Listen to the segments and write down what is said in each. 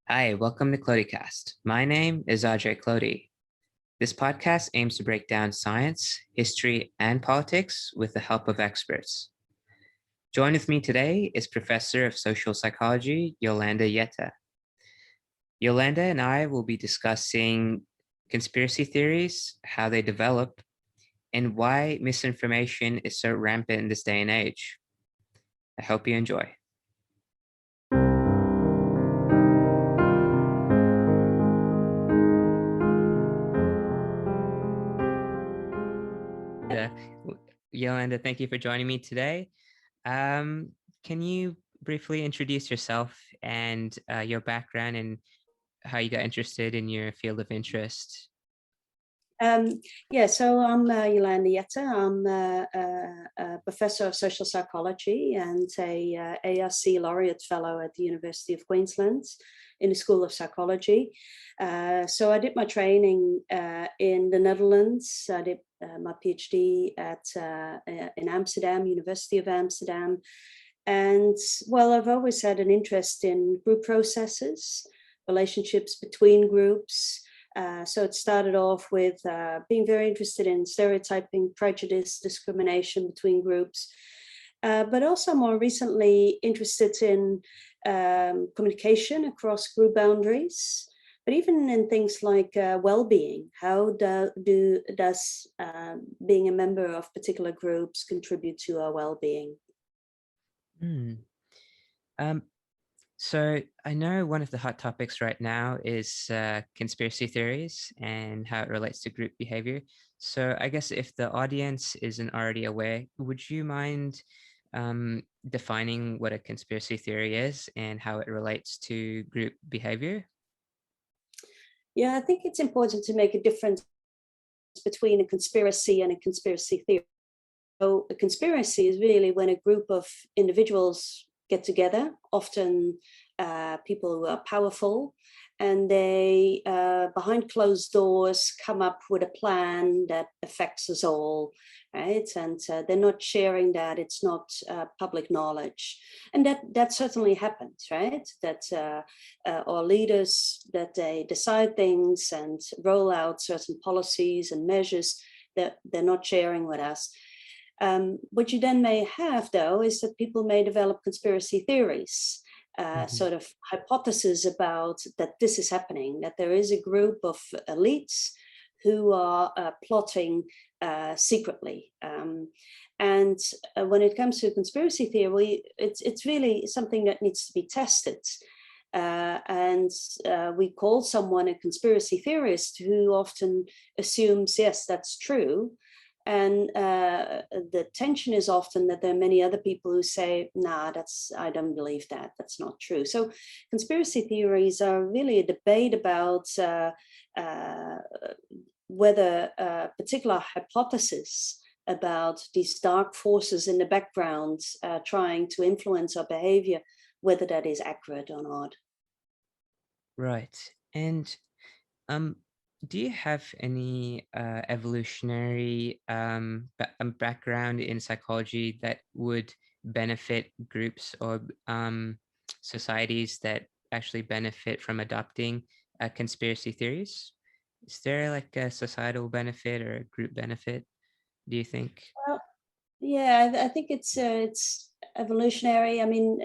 Hi, welcome to ClodieCast. My name is Ajay Clodie. This podcast aims to break down science, history, and politics with the help of experts. Join with me today is Professor of Social Psychology, Jolanda Jetten. Jolanda and I will be discussing conspiracy theories, how they develop, and why misinformation is so rampant in this day and age. I hope you enjoy. Yolanda, thank you for joining me today. Can you briefly introduce yourself and your background and how you got interested in your field of interest? So I'm Jolanda Jetten. I'm a professor of social psychology and a ARC laureate fellow at the University of Queensland in the School of Psychology. So I did my training in the Netherlands. I did my PhD in Amsterdam, University of Amsterdam. And well, I've always had an interest in group processes, relationships between groups. So it started off with being very interested in stereotyping, prejudice, discrimination between groups, but also more recently interested in communication across group boundaries, but even in things like well-being. How does being a member of particular groups contribute to our well-being? So I know one of the hot topics right now is conspiracy theories and how it relates to group behavior. So I guess if the audience isn't already aware, would you mind defining what a conspiracy theory is and how it relates to group behavior? Yeah, I think it's important to make a difference between a conspiracy and a conspiracy theory. So a conspiracy is really when a group of individuals get together, often people who are powerful, and they, behind closed doors, come up with a plan that affects us all, right? And they're not sharing that; it's not public knowledge, and that certainly happens, right? That our leaders, that they decide things and roll out certain policies and measures that they're not sharing with us. What you then may have, though, is that people may develop conspiracy theories, sort of hypotheses about that this is happening, that there is a group of elites who are plotting secretly. And when it comes to conspiracy theory, it's really something that needs to be tested. And we call someone a conspiracy theorist who often assumes, yes, that's true. And the tension is often that there are many other people who say, nah, I don't believe that, that's not true. So conspiracy theories are really a debate about whether a particular hypothesis about these dark forces in the background trying to influence our behavior, whether that is accurate or not. Right. And do you have any evolutionary background in psychology that would benefit groups or societies that actually benefit from adopting conspiracy theories? Is there like a societal benefit or a group benefit, do you think? Well, yeah, I think it's evolutionary. I mean,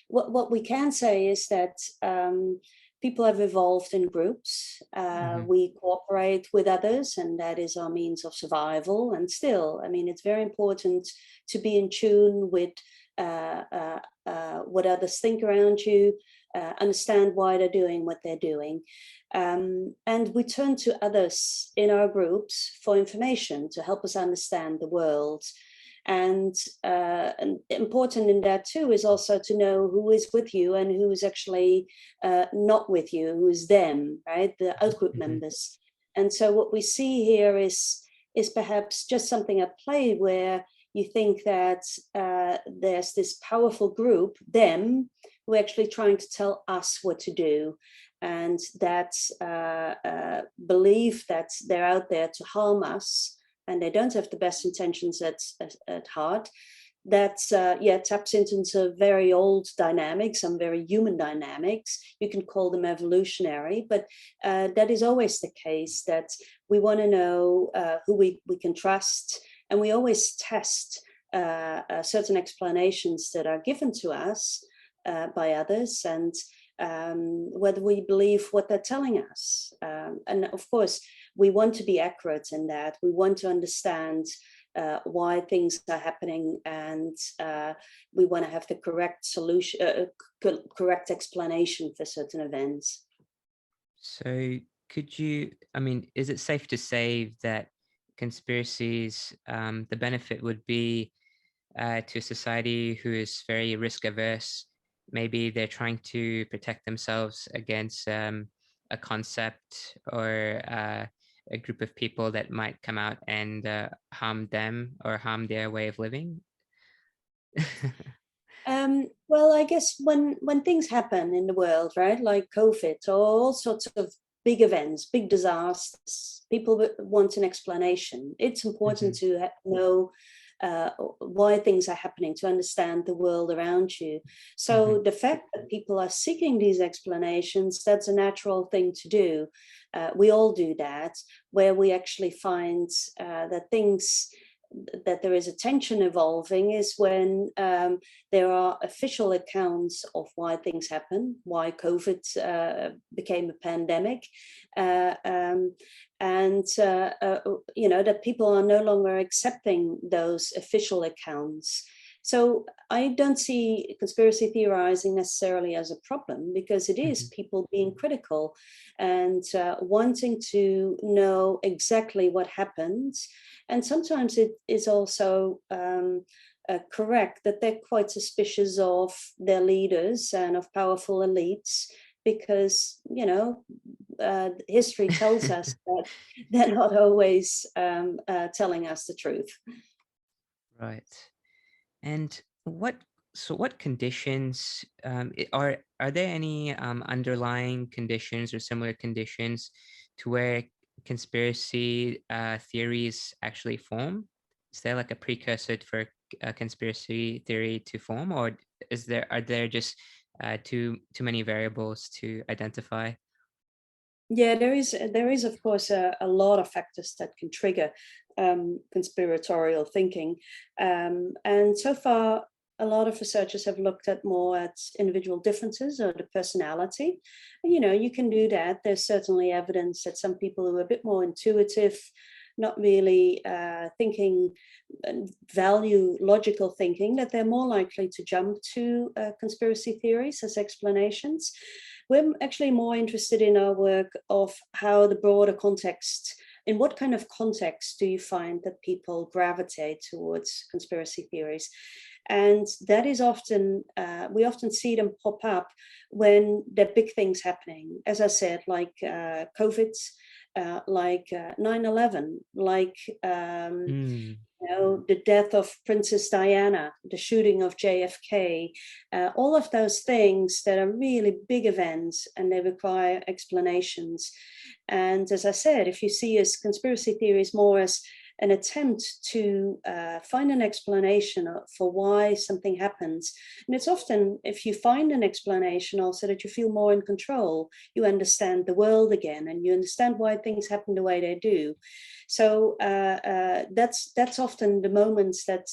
what we can say is that people have evolved in groups. We cooperate with others, and that is our means of survival. And still, I mean, it's very important to be in tune with what others think around you, understand why they're doing what they're doing. And we turn to others in our groups for information to help us understand the world. And important in that too is also to know who is with you and who is actually not with you, who is them, right? The outgroup members. And so what we see here is perhaps just something at play where you think that there's this powerful group, them, who are actually trying to tell us what to do, and that believe that they're out there to harm us, and they don't have the best intentions at heart. that taps into some very old dynamics, some very human dynamics. You can call them evolutionary, but that is always the case, that we want to know who we can trust, and we always test certain explanations that are given to us by others, and whether we believe what they're telling us. And of course, we want to be accurate in that. We want to understand why things are happening, and we want to have the correct solution, correct explanation for certain events. So could you, I mean, is it safe to say that conspiracies, the benefit would be to a society who is very risk averse? Maybe they're trying to protect themselves against a concept or a group of people that might come out and harm them or harm their way of living? Well, I guess when things happen in the world, right, like COVID or all sorts of big events, big disasters, people want an explanation. It's important to know why things are happening, to understand the world around you. So the fact that people are seeking these explanations, that's a natural thing to do. We all do that, where we actually find that there is a tension evolving is when there are official accounts of why things happen, why COVID became a pandemic, and that people are no longer accepting those official accounts. So I don't see conspiracy theorizing necessarily as a problem, because it is people being critical and wanting to know exactly what happened. And sometimes it is also correct that they're quite suspicious of their leaders and of powerful elites, because, history tells us that they're not always telling us the truth. Right. And what conditions are there any underlying conditions or similar conditions to where conspiracy theories actually form? Is there like a precursor for a conspiracy theory to form, or are there just too many variables to identify? Yeah, there is of course a lot of factors that can trigger conspiratorial thinking, and so far a lot of researchers have looked at more at individual differences or the personality. You can do that. There's certainly evidence that some people who are a bit more intuitive, not really thinking, value logical thinking, that they're more likely to jump to conspiracy theories as explanations. We're actually more interested in our work of how the broader context, in what kind of context do you find that people gravitate towards conspiracy theories? And that is often, we often see them pop up when there are big things happening, as I said, like COVID, like 9/11, like the death of Princess Diana, the shooting of JFK, all of those things that are really big events and they require explanations. And as I said, if you see as conspiracy theories more as an attempt to find an explanation for why something happens. And it's often, if you find an explanation also, that you feel more in control, you understand the world again, and you understand why things happen the way they do. So that's often the moments that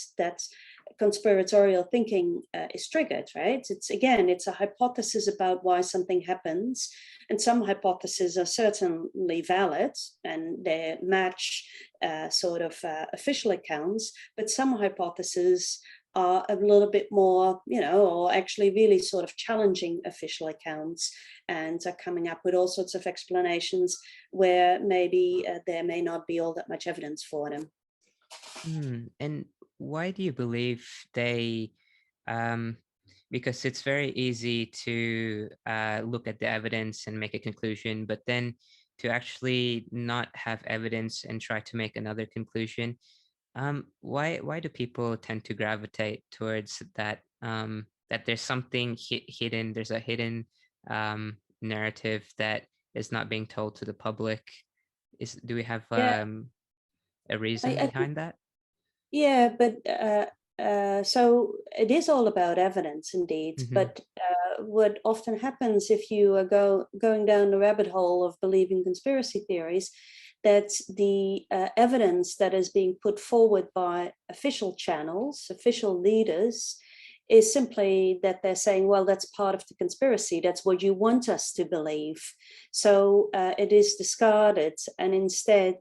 conspiratorial thinking is triggered, right? It's a hypothesis about why something happens, and some hypotheses are certainly valid and they match official accounts, but some hypotheses are a little bit more, or actually really sort of challenging official accounts, and are coming up with all sorts of explanations where maybe there may not be all that much evidence for them. And why do you believe they because it's very easy to look at the evidence and make a conclusion, but then to actually not have evidence and try to make another conclusion. Why do people tend to gravitate towards that? That there's something hidden. There's a hidden narrative that is not being told to the public. Do we have Yeah, a reason I think, behind that? yeah, but So it is all about evidence indeed, Hmm. but what often happens if you are going down the rabbit hole of believing conspiracy theories, that the evidence that is being put forward by official channels, official leaders, is simply that they're saying, well, that's part of the conspiracy. That's what you want us to believe. So it is discarded, and instead,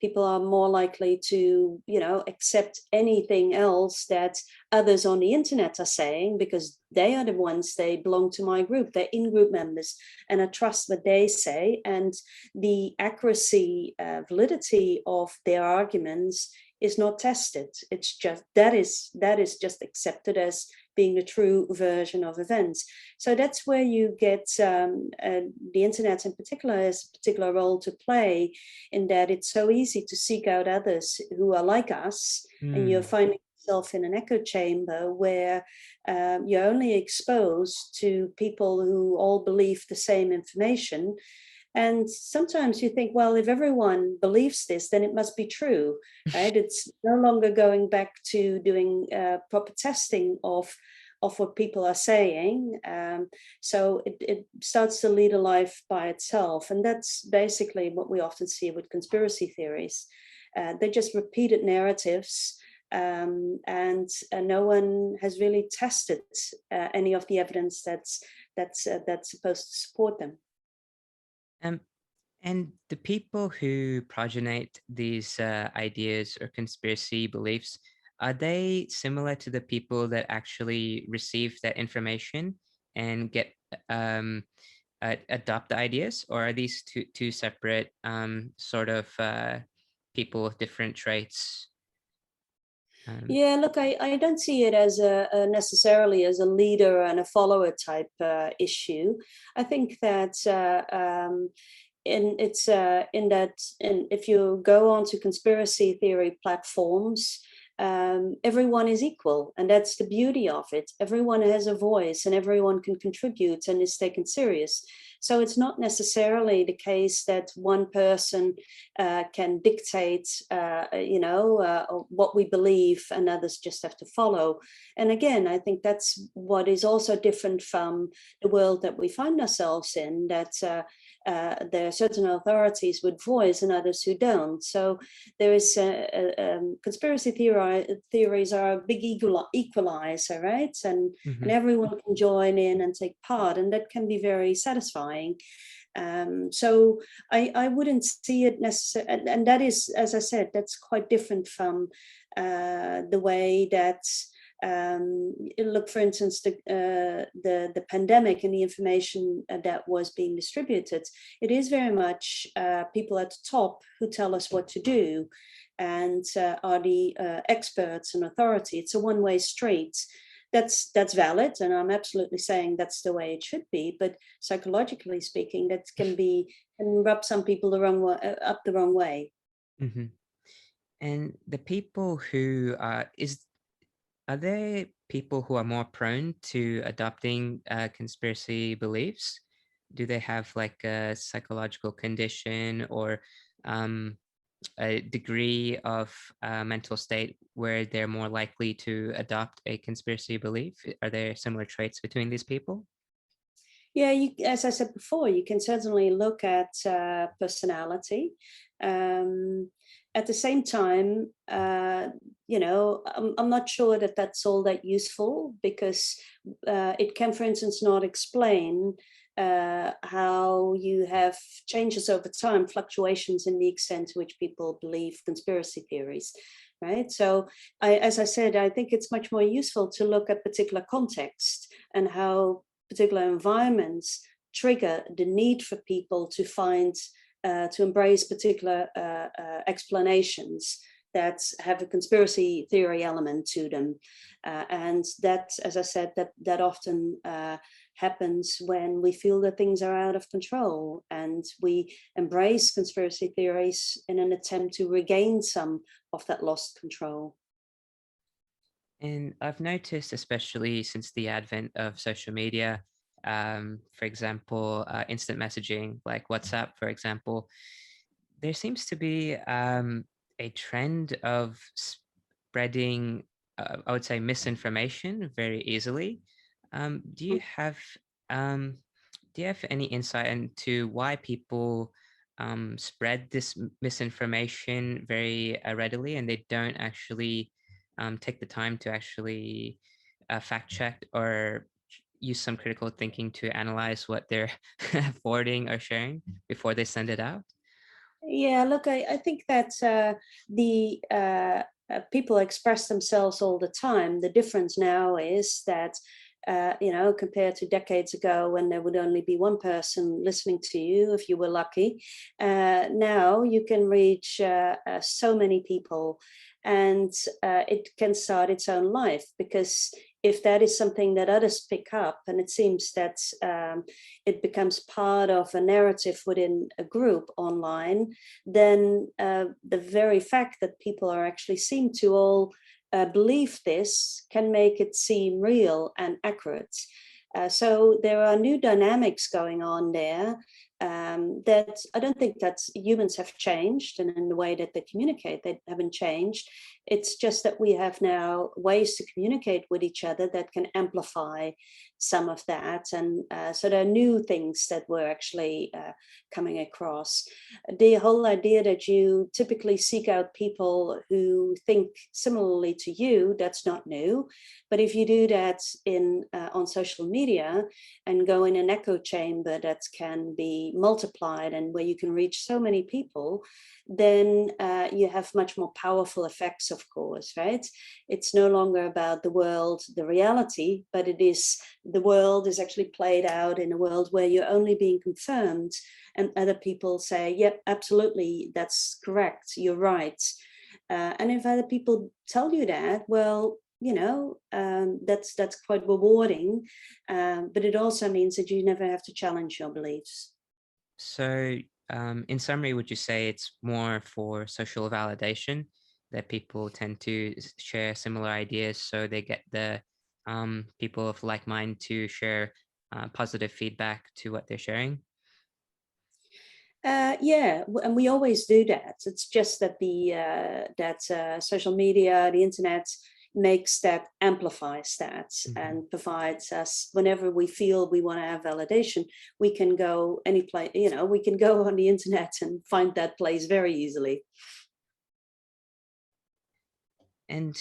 people are more likely to, accept anything else that others on the internet are saying, because they are the ones, they belong to my group, they're in-group members, and I trust what they say, and the accuracy, validity of their arguments is not tested. It's just that is just accepted as being the true version of events. So that's where you get the internet in particular has a particular role to play, in that it's so easy to seek out others who are like us, and you're Mm. finding yourself in an echo chamber where you're only exposed to people who all believe the same information. And sometimes you think, well, if everyone believes this, then it must be true, right? It's no longer going back to doing proper testing of what people are saying. So it starts to lead a life by itself. And that's basically what we often see with conspiracy theories. They're just repeated narratives. And no one has really tested any of the evidence that's supposed to support them. Um, and the people who progenate these ideas or conspiracy beliefs, are they similar to the people that actually receive that information and get um, adopt the ideas, or are these two separate sort of people with different traits? Um, Yeah, look, I don't see it as a necessarily as a leader and a follower type issue. I think that in that, and if you go onto conspiracy theory platforms, everyone is equal, and that's the beauty of it. Everyone has a voice, and everyone can contribute and is taken serious. So it's not necessarily the case that one person can dictate, what we believe, and others just have to follow. And again, I think that's what is also different from the world that we find ourselves in. That there are certain authorities with voice and others who don't. So there is conspiracy theories are a big equalizer, right? And mhm. everyone can join in and take part, and that can be very satisfying. So I wouldn't see it necessarily, and that is, as I said, that's quite different from the way that look, for instance, the pandemic and the information that was being distributed. It is very much people at the top who tell us what to do, and are the experts and authority. It's a one-way street. That's valid, and I'm absolutely saying that's the way it should be. But psychologically speaking, that can rub some people the wrong way, up the wrong way. Mhm. And the people who are there people who are more prone to adopting conspiracy beliefs? Do they have like a psychological condition or um, a degree of mental state where they're more likely to adopt a conspiracy belief? Are there similar traits between these people? Yeah, as I said before, you can certainly look at personality. Um, at the same time, I'm not sure that that's all that useful, because it can, for instance, not explain how you have changes over time, fluctuations in the extent to which people believe conspiracy theories. Right. So, as I said, I think it's much more useful to look at particular context and how particular environments trigger the need for people to to embrace particular explanations that have a conspiracy theory element to them. And that, as I said, that often happens when we feel that things are out of control, and we embrace conspiracy theories in an attempt to regain some of that lost control. And I've noticed, especially since the advent of social media, for example, instant messaging like WhatsApp, for example, there seems to be a trend of spreading I would say, misinformation very easily. Do you have any insight into why people spread this misinformation very readily, and they don't actually take the time to actually fact check or use some critical thinking to analyze what they're forwarding or sharing before they send it out? Yeah, look, I think that the people express themselves all the time. The difference now is that, compared to decades ago when there would only be one person listening to you if you were lucky, now you can reach so many people, and it can start its own life, because if that is something that others pick up, and it seems that it becomes part of a narrative within a group online, then the very fact that people are actually seem to all believe this can make it seem real and accurate. So there are new dynamics going on there, that I don't think that humans have changed, and in the way that they communicate, they haven't changed. It's just that we have now ways to communicate with each other that can amplify some of that. And so there are new things that we're actually coming across. The whole idea that you typically seek out people who think similarly to you, that's not new. But if you do that on social media and go in an echo chamber that can be multiplied and where you can reach so many people, then you have much more powerful effects, of course, right? It's no longer about the world, the reality, but it is the world is actually played out in a world where you're only being confirmed, and other people say, yep, absolutely, that's correct, you're right. And if other people tell you that, well, that's quite rewarding, but it also means that you never have to challenge your beliefs. So, in summary, would you say it's more for social validation that people tend to share similar ideas so they get the people of like mind to share positive feedback to what they're sharing? Yeah, and we always do that. It's just that social media, the internet, makes that, amplifies that, Mhm. and provides us, whenever we feel we want to have validation, we can go any place. We can go on the internet and find that place very easily. And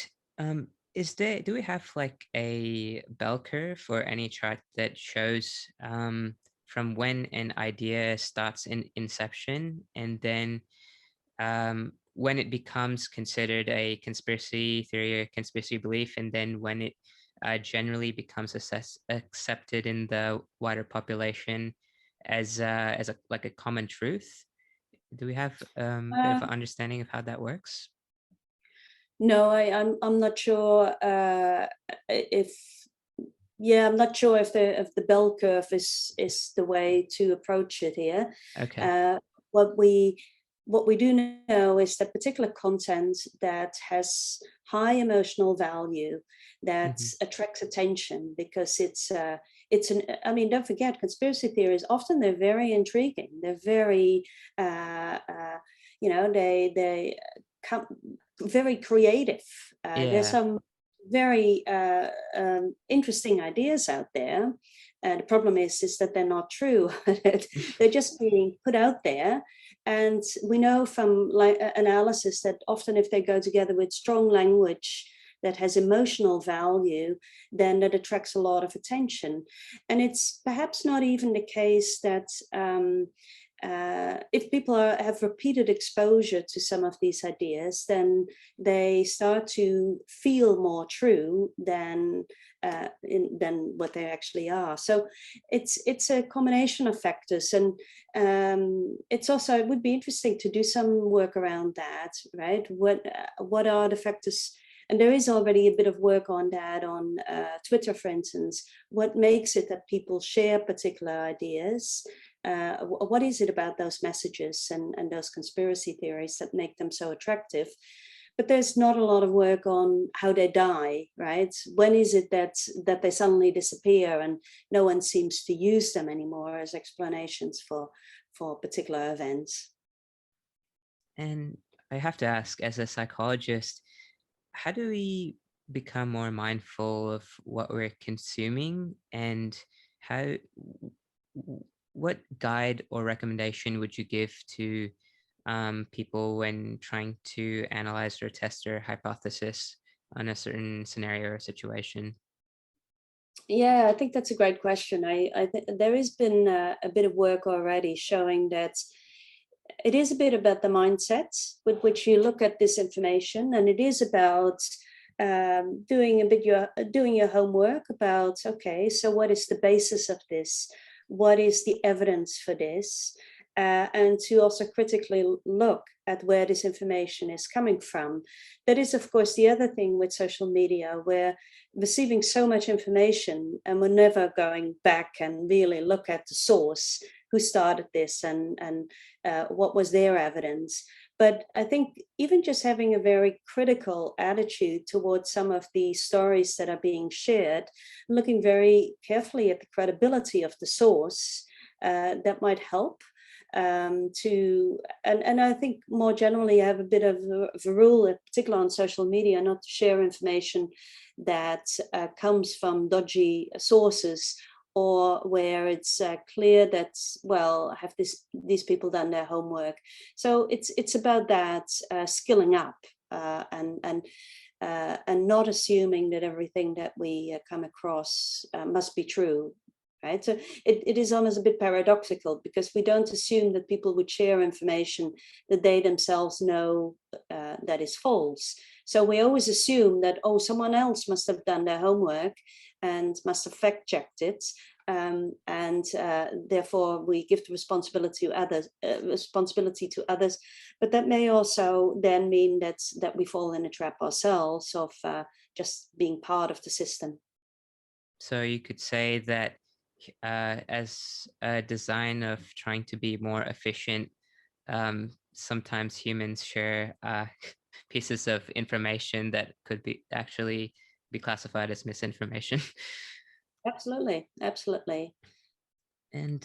do we have like a bell curve or any chart that shows from when an idea starts in inception, and then when it becomes considered a conspiracy theory or conspiracy belief, and then when it generally becomes accepted in the wider population as a like a common truth? Do we have a bit of an Uh, understanding of how that works? no, I'm not sure if yeah, I'm not sure if the bell curve is the way to approach it here. Okay. Uh, what we what we do know is that particular content that has high emotional value, that Hmm. attracts attention, because it's an I mean, don't forget, conspiracy theories often, they're very intriguing. They're very they come very creative. There's Yeah. some very interesting ideas out there. And the problem is that they're not true. They're just being put out there. And we know from analysis that often, if they go together with strong language that has emotional value, then that attracts a lot of attention. And it's perhaps not even the case that if people have repeated exposure to some of these ideas, then they start to feel more true than what they actually are. So it's a combination of factors, and it's also, it would be interesting to do some work around that, right? What are the factors? And there is already a bit of work on that on Twitter, for instance. What makes it that people share particular ideas? What is it about those messages and those conspiracy theories that make them so attractive? But there's not a lot of work on how they die, right? When is it that they suddenly disappear and no one seems to use them anymore as explanations for particular events? And I have to ask, as a psychologist, how do we become more mindful of what we're consuming, and how what guide or recommendation would you give to people when trying to analyze or test their hypothesis on a certain scenario or situation? Yeah, I think that's a great question. I think there has been a bit of work already showing that it is a bit about the mindset with which you look at this information, and it is about doing your homework about, okay, so what is the basis of this? What is the evidence for this? And to also critically look at where this information is coming from. That is, of course, the other thing with social media. We're receiving so much information and we're never going back and really look at the source, who started this, and what was their evidence. But I think even just having a very critical attitude towards some of the stories that are being shared, looking very carefully at the credibility of the source, that might help. And I think more generally, I have a bit of a rule, particularly on social media, not to share information that comes from dodgy sources, or where it's clear that, well, have these people done their homework? So it's about that, skilling up, and not assuming that everything that we come across must be true. Right. So it is almost a bit paradoxical, because we don't assume that people would share information that they themselves know that is false. So we always assume that, oh, someone else must have done their homework and must have fact checked it. And therefore we give the responsibility to others. But that may also then mean that we fall in a trap ourselves of just being part of the system. So you could say that as a design of trying to be more efficient, sometimes humans share pieces of information that could be actually be classified as misinformation. Absolutely, absolutely. And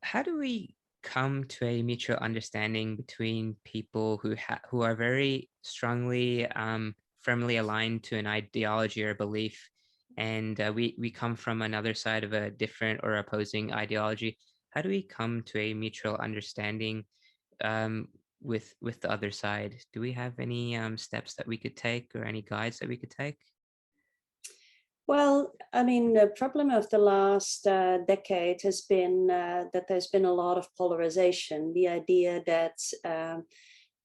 how do we come to a mutual understanding between people who are very strongly firmly aligned to an ideology or belief, and we come from another side of a different or opposing ideology? How do we come to a mutual understanding um, with the other side? Do we have any steps that we could take, or any guides that we could take? Well, I mean, the problem of the last decade has been that there's been a lot of polarization. The idea that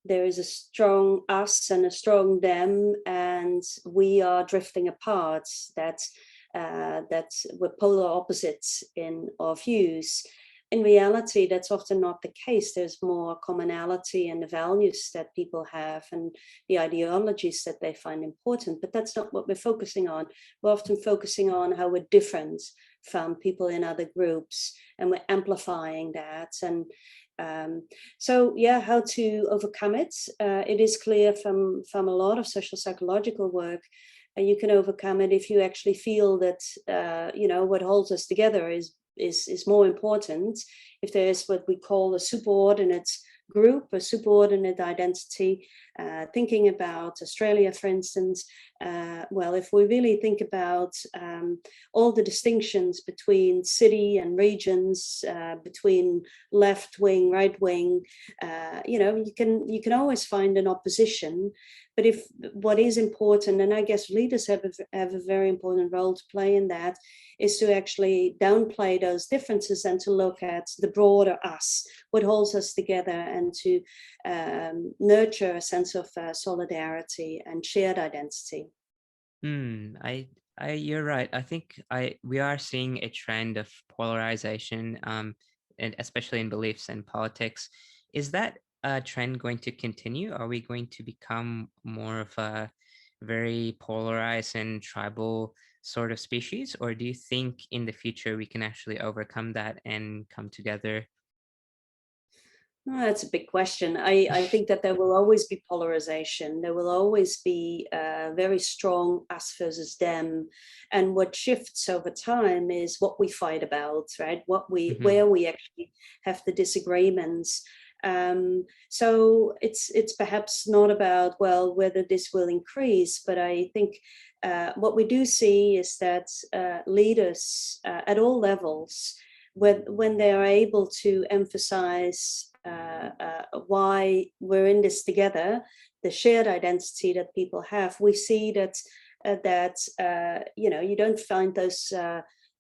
there is a strong us and a strong them, and we are drifting apart. That we're polar opposites in our views. In reality, that's often not the case. There's more commonality in the values that people have and the ideologies that they find important, but that's not what we're focusing on. We're often focusing on how we're different from people in other groups, and we're amplifying that. And so, yeah, how to overcome it? It is clear from a lot of social psychological work. You can overcome it if you actually feel that what holds us together is more important. If there's what we call a superordinate group, a superordinate identity, thinking about Australia, for instance. Well, if we really think about all the distinctions between city and regions, between left wing, right wing, you can always find an opposition. But if what is important, and I guess leaders have a very important role to play in that, is to actually downplay those differences and to look at the broader us, what holds us together, and to nurture a sense of solidarity and shared identity. You're right. I think we are seeing a trend of polarization, and especially in beliefs and politics. Is that trend going to continue? Are we going to become more of a very polarized and tribal sort of species, or do you think in the future we can actually overcome that and come together? Oh, that's a big question. I think that there will always be polarization. There will always be very strong us versus them. And what shifts over time is what we fight about, right? Hmm. Where we actually have the disagreements. So it's perhaps not about, well, whether this will increase, but I think what we do see is that leaders at all levels, when they are able to emphasize why we're in this together, the shared identity that people have, we see that you don't find those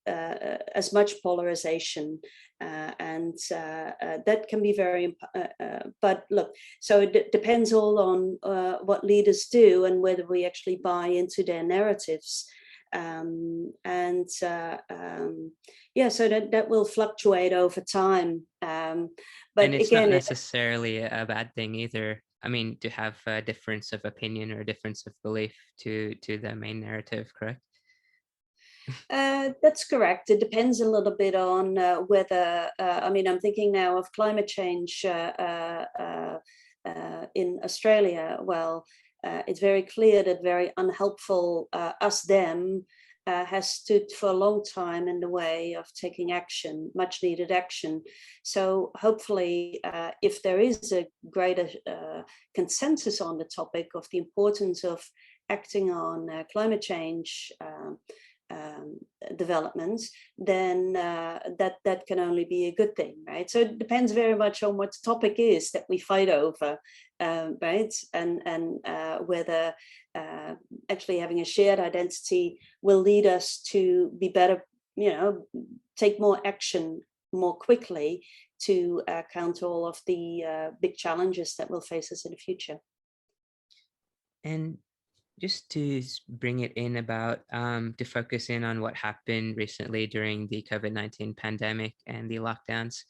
as much polarization, and that can be very. But look, so it depends all on what leaders do and whether we actually buy into their narratives. So that will fluctuate over time. But and it's again, not necessarily a bad thing either. I mean, to have a difference of opinion or a difference of belief to the main narrative, correct? That's correct. It depends a little bit on whether, I'm thinking now of climate change in Australia. Well, it's very clear that very unhelpful us, them, has stood for a long time in the way of taking action, much needed action. So hopefully, if there is a greater consensus on the topic of the importance of acting on climate change developments, then that can only be a good thing, right? So it depends very much on what the topic is that we fight over, right? And whether actually having a shared identity will lead us to be better, take more action more quickly to counter all of the big challenges that will face us in the future. And just to bring it in about to focus in on what happened recently during the COVID-19 pandemic and the lockdowns,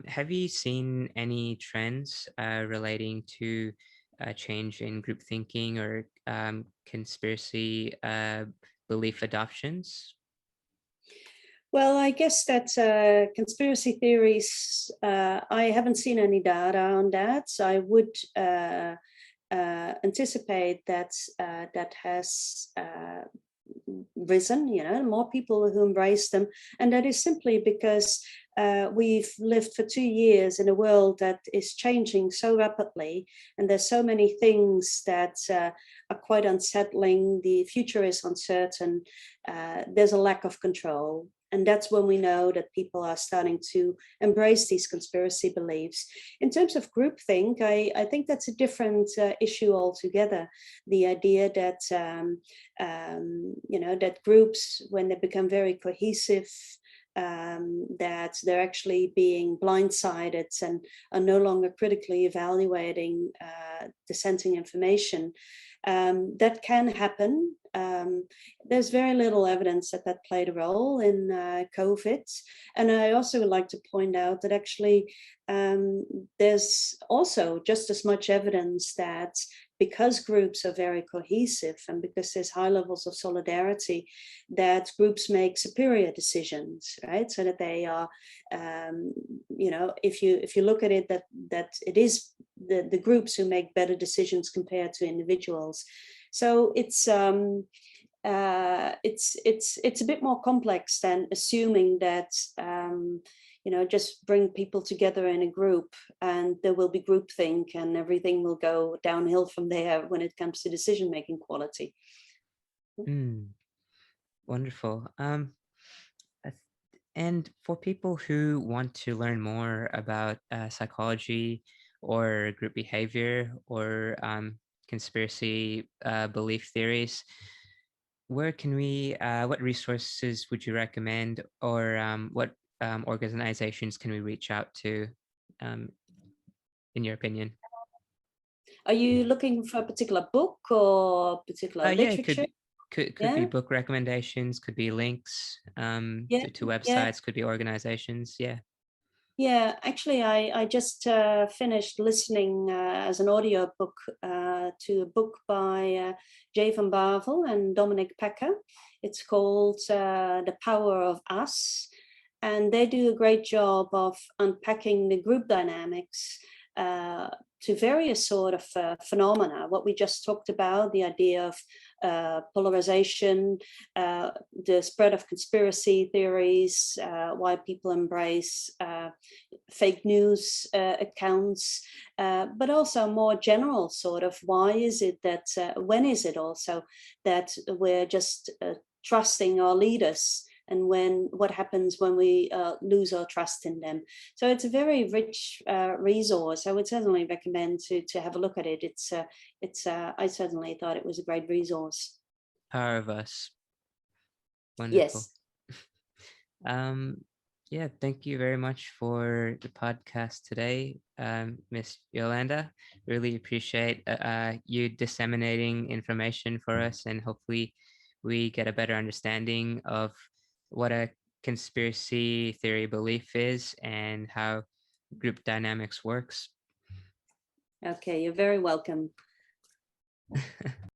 have you seen any trends relating to change in group thinking or conspiracy belief adoptions? Well, I guess that conspiracy theories, I haven't seen any data on that. So I would anticipate that that has risen, more people who embrace them. And that is simply because we've lived for 2 years in a world that is changing so rapidly, and there's so many things that are quite unsettling. The future is uncertain. There's a lack of control. And that's when we know that people are starting to embrace these conspiracy beliefs. In terms of groupthink, I think that's a different issue altogether. The idea that, that groups, when they become very cohesive, that they're actually being blindsided and are no longer critically evaluating dissenting information. That can happen. There's very little evidence that played a role in COVID. And I also would like to point out that actually there's also just as much evidence that because groups are very cohesive and because there's high levels of solidarity, that groups make superior decisions, right? So that they are, if you look at it, that it is the groups who make better decisions compared to individuals. So it's a bit more complex than assuming that just bring people together in a group and there will be groupthink and everything will go downhill from there when it comes to decision making quality. Wonderful. And for people who want to learn more about psychology or group behavior or conspiracy belief theories, where can we, what resources would you recommend, or what organizations can we reach out to, in your opinion? Are you looking for a particular book or particular literature? Could be book recommendations, could be links to websites, could be organizations. Yeah, actually, I just finished listening as an audio book to a book by Jay van Bavel and Dominic Pecker. It's called The Power of Us. And they do a great job of unpacking the group dynamics to various sort of phenomena. What we just talked about, the idea of polarization, the spread of conspiracy theories, why people embrace fake news accounts, but also more general sort of why is it that, when is it also that we're just trusting our leaders, and what happens when we lose our trust in them. So it's a very rich resource. I would certainly recommend to have a look at it. I certainly thought it was a great resource. Power of Us. Wonderful. Yes. Yeah, thank you very much for the podcast today, Miss Yolanda. Really appreciate you disseminating information for us, and hopefully we get a better understanding of what a conspiracy theory belief is and how group dynamics works. Okay, you're very welcome.